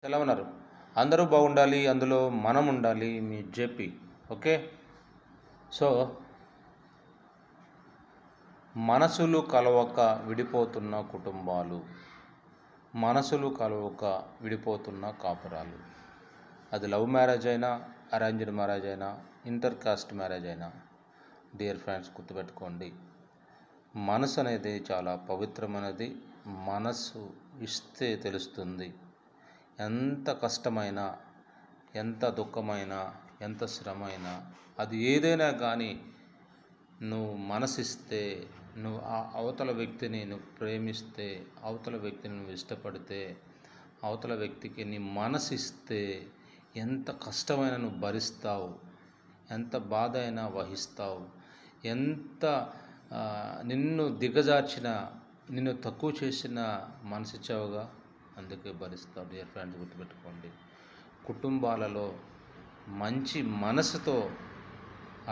ఎలా ఉన్నారు? అందరూ బాగుండాలి, అందులో మనం ఉండాలి. మీ జేపీ. ఓకే. సో మనసులు కలవక విడిపోతున్న కుటుంబాలు, మనసులు కలవక విడిపోతున్న కాపురాలు, అది లవ్ మ్యారేజ్ అయినా, అరేంజ్డ్ మ్యారేజ్ అయినా, ఇంటర్ కాస్ట్ మ్యారేజ్ అయినా, డియర్ ఫ్రెండ్స్ గుర్తుపెట్టుకోండి, మనసు అనేది చాలా పవిత్రమైనది. మనసు ఇస్తే తెలుస్తుంది. ఎంత కష్టమైనా, ఎంత దుఃఖమైనా, ఎంత శ్రమైనా, అది ఏదైనా కానీ నువ్వు మనసిస్తే, నువ్వు ఆ అవతల వ్యక్తిని నువ్వు ప్రేమిస్తే, అవతల వ్యక్తిని నువ్వు ఇష్టపడితే, అవతల వ్యక్తికి నీ మనసిస్తే ఎంత కష్టమైనా నువ్వు భరిస్తావు, ఎంత బాధ అయినా వహిస్తావు, ఎంత నిన్ను దిగజార్చిన, నిన్ను తక్కువ చేసిన మనసిచ్చావుగా, అందుకే భరిస్తావు. డియర్ ఫ్రెండ్స్ గుర్తుపెట్టుకోండి, కుటుంబాలలో మంచి మనసుతో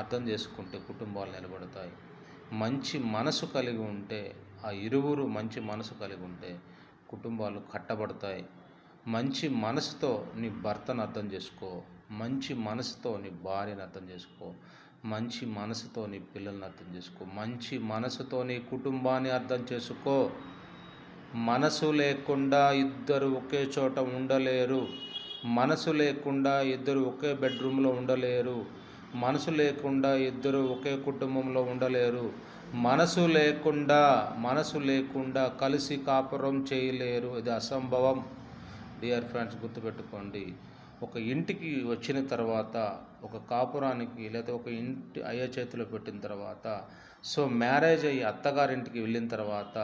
అర్థం చేసుకుంటే కుటుంబాలు నిలబడతాయి. మంచి మనసు కలిగి ఉంటే, ఆ ఇరువురు మంచి మనసు కలిగి ఉంటే కుటుంబాలు కట్టబడతాయి. మంచి మనసుతో నీ భర్తను అర్థం చేసుకో, మంచి మనసుతో నీ భార్యను అర్థం చేసుకో, మంచి మనసుతో నీ పిల్లల్ని అర్థం చేసుకో, మంచి మనసుతో నీ కుటుంబాన్ని అర్థం చేసుకో. మనసు లేకుండా ఇద్దరు ఒకే చోట ఉండలేరు. మనసు లేకుండా ఇద్దరు ఒకే బెడ్రూమ్లో ఉండలేరు. మనసు లేకుండా ఇద్దరు ఒకే కుటుంబంలో ఉండలేరు. మనసు లేకుండా కలిసి కాపురం చేయలేరు. ఇది అసంభవం. డియర్ ఫ్రెండ్స్ గుర్తుపెట్టుకోండి, ఒక ఇంటికి వచ్చిన తర్వాత, ఒక కాపురానికి లేదా ఒక ఇంటి అయ్యే చేతిలో పెట్టిన తర్వాత, సో మ్యారేజ్ అయ్యి అత్తగారింటికి వెళ్ళిన తర్వాత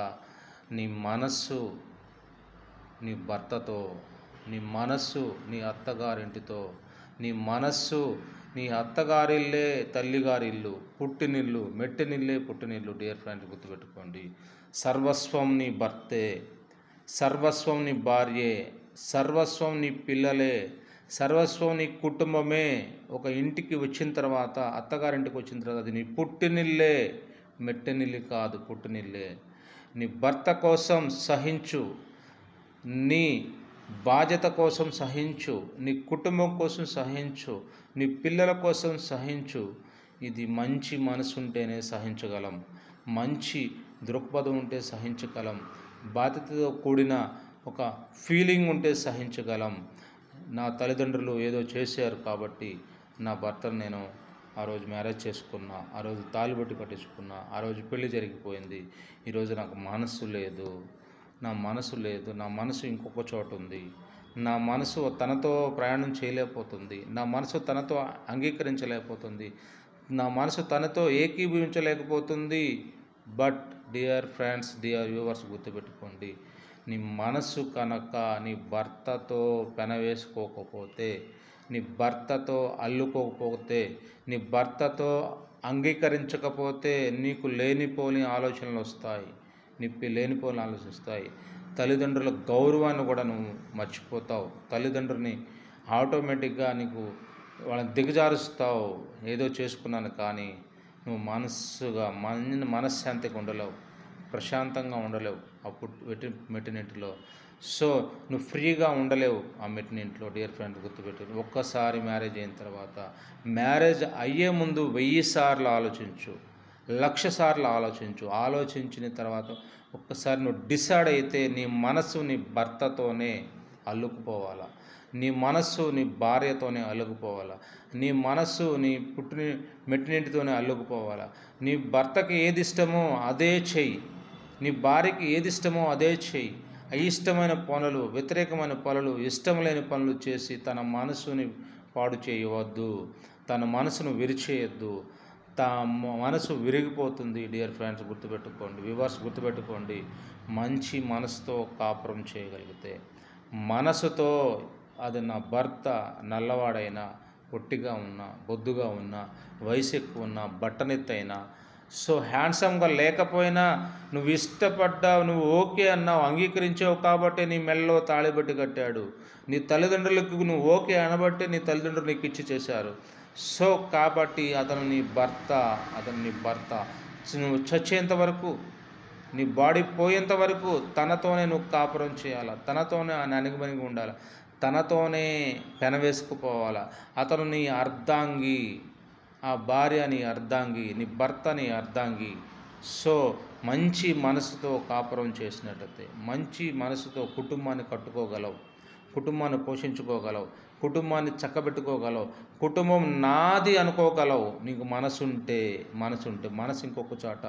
నీ మనస్సు నీ భర్తతో, నీ మనస్సు నీ అత్తగారింటితో, నీ మనస్సు నీ అత్తగారిల్లే తల్లిగారిల్లు, పుట్టినిల్లు, మెట్టినిల్లే పుట్టినిల్లు. డియర్ ఫ్రెండ్స్ గుర్తుపెట్టుకోండి, సర్వస్వం నీ భర్తే, సర్వస్వం నీ భార్యే, సర్వస్వం నీ పిల్లలే, సర్వస్వం నీ కుటుంబమే. ఒక ఇంటికి వచ్చిన తర్వాత, అత్తగారింటికి వచ్చిన తర్వాత, అది నీ పుట్టినిల్లే, మెట్టినిల్లు కాదు, పుట్టినిల్లే. నీ భర్త కోసం సహించు, నీ బాధ్యత కోసం సహించు, నీ కుటుంబం కోసం సహించు, నీ పిల్లల కోసం సహించు. ఇది మంచి మనసు ఉంటేనే సహించగలం, మంచి దృక్పథం ఉంటే సహించగలం, బాధ్యతతో కూడిన ఒక ఫీలింగ్ ఉంటే సహించగలం. నా తల్లిదండ్రులు ఏదో చేశారు కాబట్టి నా భర్తను నేను ఆ రోజు మ్యారేజ్ చేసుకున్నా, ఆ రోజు తాళిబొట్టు కట్టించుకున్నా, ఆ రోజు పెళ్లి జరిగిపోయింది. ఈరోజు నాకు మనసు లేదు, నా మనసు ఇంకొక చోట ఉంది, నా మనసు తనతో ప్రయాణం చేయలేకపోతుంది, నా మనసు తనతో అంగీకరించలేకపోతుంది, నా మనసు తనతో ఏకీభవించలేకపోతుంది. But dear friends, dear viewers గుర్తుపెట్టుకోండి, నీ మనసు కనుక నీ భర్తతో పెనవేసుకోకపోతే, నీ భర్తతో అల్లుకోకపోతే, నీ భర్తతో అంగీకరించకపోతే నీకు లేనిపోని ఆలోచనలు వస్తాయి, లేనిపోని ఆలోచిస్తాయి. తల్లిదండ్రుల గౌరవాన్ని కూడా నువ్వు మర్చిపోతావు. తల్లిదండ్రులని ఆటోమేటిక్గా నీకు వాళ్ళని దిగజారుస్తావు. ఏదో చేసుకున్నాను కానీ నువ్వు మనశ్శాంతిగా ఉండలేవు, ప్రశాంతంగా ఉండలేవు అప్పుడు మెట్టినింటిలో. సో నువ్వు ఫ్రీగా ఉండలేవు ఆ మెట్టినింట్లో. డియర్ ఫ్రెండ్ గుర్తుపెట్టు, ఒక్కసారి మ్యారేజ్ అయిన తర్వాత, మ్యారేజ్ అయ్యే ముందు 1000 సార్లు ఆలోచించు, 1,00,000 సార్లు ఆలోచించు. ఆలోచించిన తర్వాత ఒక్కసారి నువ్వు డిసైడ్ అయితే నీ మనసు నీ భర్తతోనే అల్లుకుపోవాలా, నీ మనస్సు నీ భార్యతోనే అల్లుకుపోవాలా, నీ మనస్సు నీ మెట్టినింటితోనే అల్లుకుపోవాలా. నీ భర్తకి ఏది ఇష్టమో అదే చెయ్యి, నీ భార్యకి ఏది ఇష్టమో అదే చెయ్యి. అయిష్టమైన పనులు, వ్యతిరేకమైన పనులు, ఇష్టం లేని పనులు చేసి తన మనసుని పాడు చేయవద్దు, తన మనసును విరిచేయద్దు. మనసు విరిగిపోతుంది. డియర్ ఫ్రెండ్స్ గుర్తుపెట్టుకోండి, వ్యూవర్స్ గుర్తుపెట్టుకోండి, మంచి మనసుతో కాపురం చేయగలిగితే, మనసుతో, అది నా భర్త నల్లవాడైనా, పొట్టిగా ఉన్నా, బొద్దుగా ఉన్నా, వయసు ఎక్కువ ఉన్నా, బట్టనెత్తైనా, సో హ్యాండ్సమ్గా లేకపోయినా, నువ్వు ఇష్టపడ్డావు, నువ్వు ఓకే అన్నావు, అంగీకరించావు కాబట్టి నీ మెడలో తాళిబట్టి కట్టాడు. నీ తల్లిదండ్రులకు నువ్వు ఓకే అనబట్టి నీ తల్లిదండ్రులు నీకు ఇచ్చి చేశారు. సో కాబట్టి అతను నీ భర్త. నువ్వు చచ్చేంత వరకు, నీ బాడీ పోయేంత వరకు తనతోనే నువ్వు కాపురం చేయాలి, తనతోనే అణిగిమణిగి ఉండాలి, తనతోనే పెనవేసుకుపోవాలా. అతను నీ అర్ధాంగి, ఆ భార్య నీ అర్ధాంగి, నీ భర్త నీ అర్ధాంగి. సో మంచి మనసుతో కాపురం చేసినట్లయితే, మంచి మనసుతో కుటుంబాన్ని కట్టుకోగలవు, కుటుంబాన్ని పోషించుకోగలవు, కుటుంబాన్ని చక్కబెట్టుకోగలవు, కుటుంబం నాది అనుకోగలవు. నీకు మనసుంటే మనసు ఇంకొక చోట,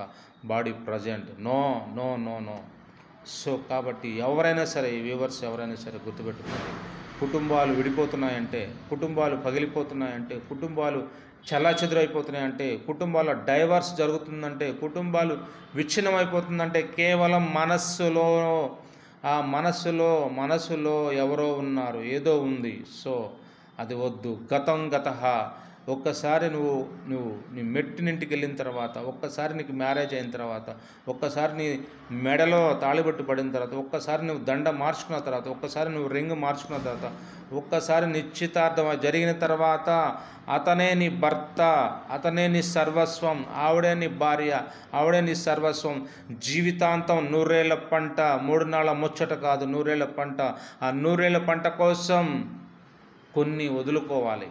body present. No no no no. So కాబట్టి ఎవరైనా సరే, వ్యూవర్స్ ఎవరైనా సరే గుర్తుపెట్టుకోండి, కుటుంబాలు విడిపోతున్నాయంటే, కుటుంబాలు పగిలిపోతున్నాయంటే, కుటుంబాలు చెల్లాచెదురైపోతున్నాయంటే, కుటుంబాల డైవర్స్ జరుగుతుందంటే, కుటుంబాలు విచ్ఛిన్నమైపోతుందంటే కేవలం ఆ మనస్సులో ఎవరో ఉన్నారు, ఏదో ఉంది. సో అది వద్దు. గతం గతః. ఒక్కసారి నీ మెట్టినింటికి వెళ్ళిన తర్వాత, ఒక్కసారి నీకు మ్యారేజ్ అయిన తర్వాత, ఒక్కసారి నీ మెడలో తాళిబొట్టు పడిన తర్వాత, ఒక్కసారి నువ్వు దండ మార్చుకున్న తర్వాత, ఒక్కసారి నువ్వు రింగ్ మార్చుకున్న తర్వాత, ఒక్కసారి నిశ్చితార్థం జరిగిన తర్వాత, అతనే నీ భర్త, అతనే నీ సర్వస్వం, ఆవిడే నీ భార్య, ఆవిడే నీ సర్వస్వం. జీవితాంతం నూరేళ్ల పంట, 3 నాళ్ళ ముచ్చట కాదు, నూరేళ్ల పంట. ఆ నూరేళ్ల పంట కోసం కొన్ని వదులుకోవాలి,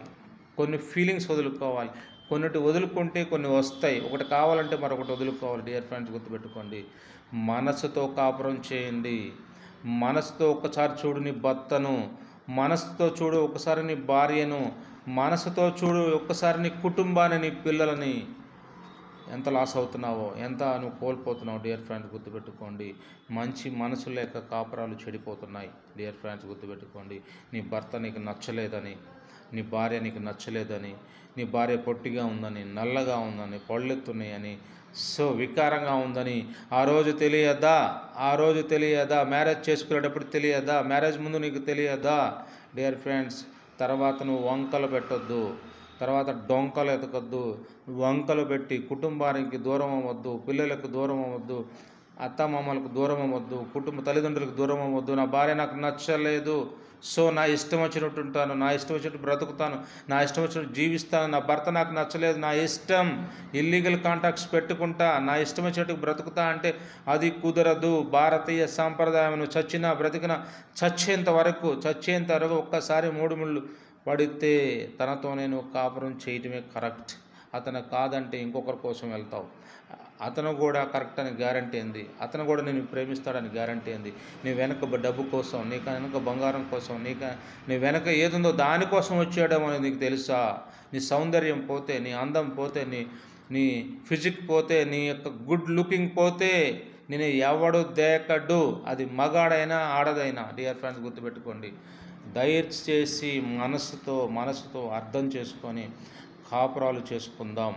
కొన్ని ఫీలింగ్స్ వదులుకోవాలి. కొన్నిటి వదులుకుంటే కొన్ని వస్తాయి. ఒకటి కావాలంటే మరొకటి వదులుకోవాలి. డియర్ ఫ్రెండ్స్ గుర్తుపెట్టుకోండి, మనసుతో కాపురం చేయండి. మనసుతో ఒక్కసారి చూడు నీ భర్తను, మనసుతో చూడు ఒకసారి నీ భార్యను, మనసుతో చూడు ఒక్కసారి నీ కుటుంబాన్ని, నీ పిల్లలని. ఎంత లాస్ అవుతున్నావో, ఎంత నువ్వు కోల్పోతున్నావు. డియర్ ఫ్రెండ్స్ గుర్తుపెట్టుకోండి, మంచి మనసు లేక కాపురాలు చెడిపోతున్నాయి. డియర్ ఫ్రెండ్స్ గుర్తుపెట్టుకోండి, నీ భర్త నీకు నచ్చలేదని, నీ భార్య నీకు నచ్చలేదని, నీ భార్య పొట్టిగా ఉందని, నల్లగా ఉందని, పళ్ళెత్తున్నాయని, సో వికారంగా ఉందని ఆ రోజు తెలియదా? మ్యారేజ్ చేసుకునేటప్పుడు తెలియదా? మ్యారేజ్ ముందు నీకు తెలియదా? డియర్ ఫ్రెండ్స్, తర్వాత నువ్వు వంకలు పెట్టొద్దు, తర్వాత డొంకలు ఎతకొద్దు. వంకలు పెట్టి కుటుంబానికి దూరం అవ్వద్దు, పిల్లలకు దూరం అవ్వద్దు, అత్తమామలకు దూరం అవ్వద్దు, తల్లిదండ్రులకు దూరం అవ్వద్దు. నా భార్య నాకు నచ్చలేదు, సో నా ఇష్టం వచ్చినట్టు ఉంటాను, నా ఇష్టం వచ్చినట్టు బ్రతుకుతాను, నా ఇష్టం వచ్చినట్టు జీవిస్తాను. నా భర్త నాకు నచ్చలేదు, నా ఇష్టం, ఇల్లీగల్ కాంటాక్ట్స్ పెట్టుకుంటా, నా ఇష్టం వచ్చినట్టు బ్రతుకుతా అంటే అది కుదరదు. భారతీయ సాంప్రదాయం, నువ్వు చచ్చినా బ్రతికినా, చచ్చేంత వరకు ఒక్కసారి 3 ముళ్ళు పడితే తనతోనే నువ్వు కాపురం చేయటమే కరెక్ట్. అతను కాదంటే ఇంకొకరి కోసం వెళ్తావు. అతను కూడా కరెక్ట్ అని గ్యారంటీ ఏంది? అతను కూడా నేను ప్రేమిస్తాడని గ్యారంటీ ఏంది? నీ వెనక డబ్బు కోసం, నీకు వెనక బంగారం కోసం, నీ వెనక ఏదుందో దానికోసం వచ్చేయడం అనేది నీకు తెలుసా? నీ సౌందర్యం పోతే, నీ అందం పోతే, నీ ఫిజిక్ పోతే, నీ యొక్క గుడ్ లుకింగ్ పోతే నేను ఎవడు దేకడు. అది మగాడైనా ఆడదైనా. డియర్ ఫ్రెండ్స్ గుర్తుపెట్టుకోండి, దయచేసి మనసుతో అర్థం చేసుకొని కాపురాలు చేసుకుందాం,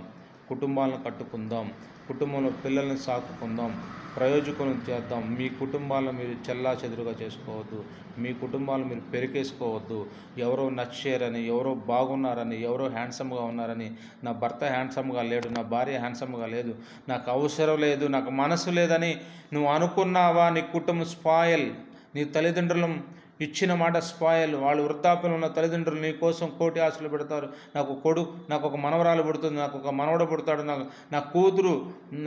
కుటుంబాలను కట్టుకుందాం, కుటుంబంలో పిల్లల్ని సాకుకుందాం, ప్రయోజకులను చేద్దాం. మీ కుటుంబాలను మీరు చెల్లాచెదురుగా చేసుకోవద్దు, మీ కుటుంబాలను మీరు పెరికేసుకోవద్దు. ఎవరో నచ్చారని, ఎవరో బాగున్నారని, ఎవరో హ్యాండ్సమ్గా ఉన్నారని, నా భర్త హ్యాండ్సమ్గా లేడు, నా భార్య హ్యాండ్సమ్గా లేదు, నాకు అవసరం లేదు, నాకు మనసు లేదని నువ్వు అనుకున్నావా? నీ కుటుంబం స్పాయిల్. నీ తల్లిదండ్రులు ఇచ్చిన మాట స్పాయిల్. వాళ్ళు వృద్ధాప్యంలో ఉన్న తల్లిదండ్రులు నీ కోసం కోటి ఆశలు పెడతారు. నాకు ఒక మనవరాలు పుడుతుంది, నాకు ఒక మనవడు పుడతాడు, నా కూతురు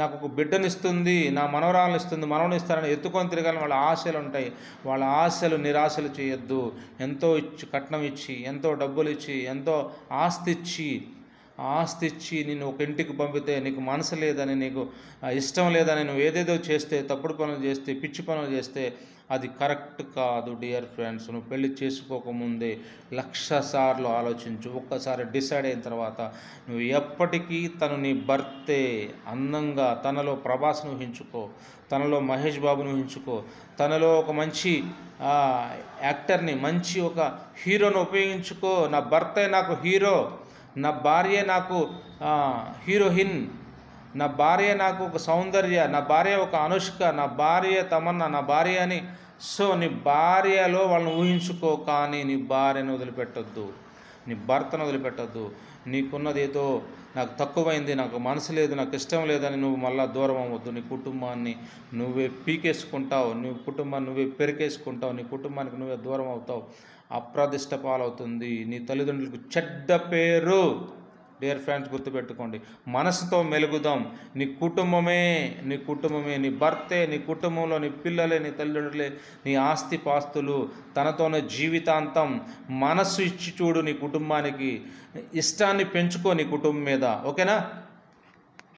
నాకు ఒక బిడ్డనిస్తుంది, నా మనవరాలను ఇస్తుంది, మనవని ఇస్తారని ఎత్తుకొని తిరగాలని వాళ్ళ ఆశలు ఉంటాయి. వాళ్ళ ఆశలు నిరాశలు చేయొద్దు. ఎంతో కట్నం ఇచ్చి, ఎంతో డబ్బులు ఇచ్చి, ఎంతో ఆస్తి ఇచ్చి నిన్ను ఒక ఇంటికి పంపితే నీకు మనసు లేదని, నీకు ఇష్టం లేదని నువ్వు ఏదేదో చేస్తే, తప్పుడు పనులు చేస్తే, పిచ్చి పనులు చేస్తే అది కరెక్ట్ కాదు. డియర్ ఫ్రెండ్స్, నువ్వు పెళ్లి చేసుకోకముందే 1,00,000 సార్లు ఆలోచించు. ఒక్కసారి డిసైడ్ అయిన తర్వాత నువ్వు ఎప్పటికీ తను నీ భర్తే. అందంగా తనలో ప్రభాస్ను ఊహించుకో, తనలో మహేష్ బాబును ఊహించుకో, తనలో ఒక మంచి యాక్టర్ని, మంచి ఒక హీరోను ఉపయోగించుకో. నా భర్తే నాకు హీరో, నా భార్య నాకు హీరోయిన్, నా భార్య నాకు ఒక సౌందర్య, నా భార్య ఒక అనుష్క, నా భార్య తమన్నా, నా భార్య అని. సో నీ భార్యలో వాళ్ళని ఊహించుకో, కానీ నీ భార్యను వదిలిపెట్టొద్దు, నీ భర్తను వదిలిపెట్టొద్దు. నీకున్నది ఏదో నాకు తక్కువైంది, నాకు మనసు లేదు, నాకు ఇష్టం లేదని నువ్వు మళ్ళీ దూరం అవ్వద్దు. నీ కుటుంబాన్ని నువ్వే పీకేసుకుంటావు, నీ కుటుంబాన్ని నువ్వే పెరికేసుకుంటావు, నీ కుటుంబానికి నువ్వే దూరం అవుతావు. అప్రదిష్ట పాలవుతుంది, నీ తల్లిదండ్రులకు చెడ్డ పేరు. డియర్ ఫ్రెండ్స్ గుర్తుపెట్టుకోండి, మనసుతో మెలుగుదాం. నీ కుటుంబమే నీ భర్తే, నీ కుటుంబంలో నీ పిల్లలే, నీ తల్లిదండ్రులే, నీ ఆస్తి పాస్తులు, తనతోనే జీవితాంతం. మనస్సు ఇచ్చి చూడు నీ కుటుంబానికి, ఇష్టాన్ని పెంచుకో నీ కుటుంబం మీద. ఓకేనా?